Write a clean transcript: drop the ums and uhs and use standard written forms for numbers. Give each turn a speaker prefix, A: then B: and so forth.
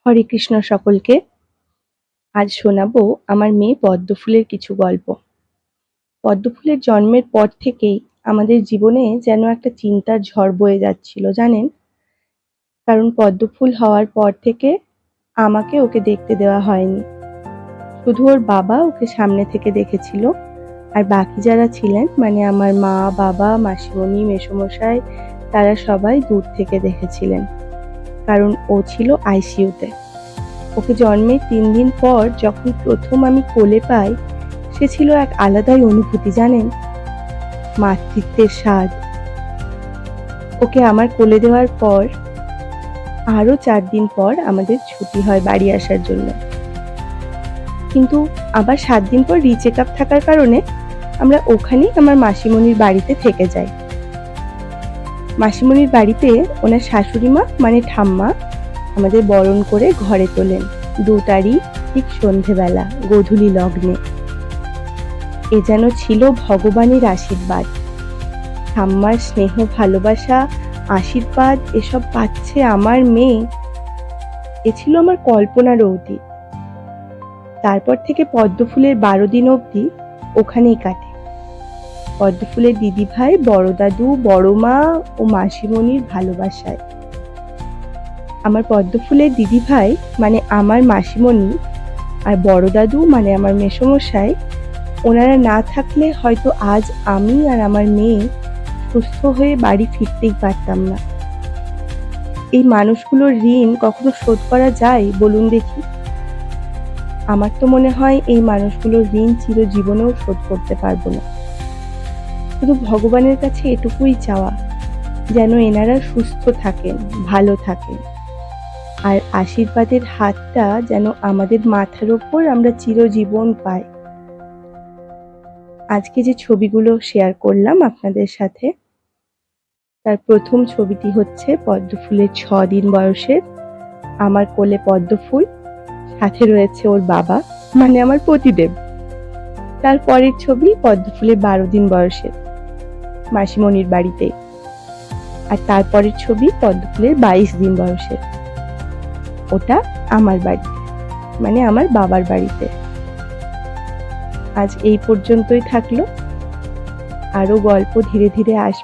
A: হরে কৃষ্ণ সকলকে। আজ শোনাবো আমার মেয়ে পদ্মফুলের কিছু গল্প। পদ্মফুলের জন্মের পর থেকেই আমাদের জীবনে যেন একটা চিন্তার ঝড় বয়ে যাচ্ছিল, জানেন? কারণ পদ্মফুল হওয়ার পর থেকে আমাকে ওকে দেখতে দেওয়া হয়নি। শুধু ওর বাবা ওকে সামনে থেকে দেখেছিল, আর বাকি যারা ছিলেন মানে আমার মা, বাবা, মাসিমণি, মেসোমশাই, তারা সবাই দূর থেকে দেখেছিলেন, কারণ ও ছিল আইসিইউতে। ওকে জন্মের 3 দিন পর যখন প্রথম আমি কোলে পাই, সে ছিল এক আলাদাই অনুভূতি, জানেন? মাতৃত্বের স্বাদ। ওকে আমার কোলে দেওয়ার পর আরো 4 দিন পর আমাদের ছুটি হয় বাড়ি আসার জন্য। কিন্তু আবার 7 দিন পর রিচেক আপ থাকার কারণে আমরা ওখানেই আমার মাসিমণির বাড়িতে থেকে যাই। মাসিমণির বাড়িতে ওনার শাশুড়ি মা মানে ঠাম্মা আমাদের বরণ করে ঘরে তোলেন 2 তারিখ ঠিক সন্ধেবেলা গোধূলি লগ্নে। এ যেন ছিল ভগবানের আশীর্বাদ। ঠাম্মার স্নেহ, ভালোবাসা, আশীর্বাদ এসব পাচ্ছে আমার মেয়ে। এ ছিল আমার কল্পনার অতীত। তারপর থেকে পদ্মফুলের 12 দিন অবধি ওখানেই কাটে। পদ্মফুলের দিদিভাই, বড় দাদু, বড় মা ও মাসিমণির ভালোবাসায়। আমার পদ্মফুলের দিদিভাই মানে আমার মাসিমণি আর বড় দাদু মানে আমার মেসোমশাই, ওনারা না থাকলে হয়তো আজ আমি আর আমার মেয়ে সুস্থ হয়ে বাড়ি ফিরতেই পারতাম না। এই মানুষগুলোর ঋণ কখনো শোধ করা যায় বলুন দেখি? আমার তো মনে হয় এই মানুষগুলোর ঋণ চিরজীবনেও শোধ করতে পারবো না। শুধু ভগবানের কাছে এটুকুই চাওয়া, যেন এনারা সুস্থ থাকেন, ভালো থাকেন, আর আশীর্বাদের হাতটা যেন আমাদের মাথার ওপর আমরা চিরজীবন পাই। আজকে যে ছবিগুলো শেয়ার করলাম আপনাদের সাথে, তার প্রথম ছবিটি হচ্ছে পদ্মফুলের 6 দিন বয়সের, আমার কোলে পদ্মফুল, সাথে রয়েছে ওর বাবা মানে আমার পতিদেব। তার পরের ছবি পদ্মফুলের 12 দিন বয়সের, মাসিমণির বাড়িতে। আর তারপরের ছবি পদ্মফুলের 22 দিন বয়সের, ওটা আমার বাড়িতে মানে আমার বাবার বাড়িতে। আজ এই পর্যন্তই থাকলো, আরো গল্প ধীরে ধীরে আসবে।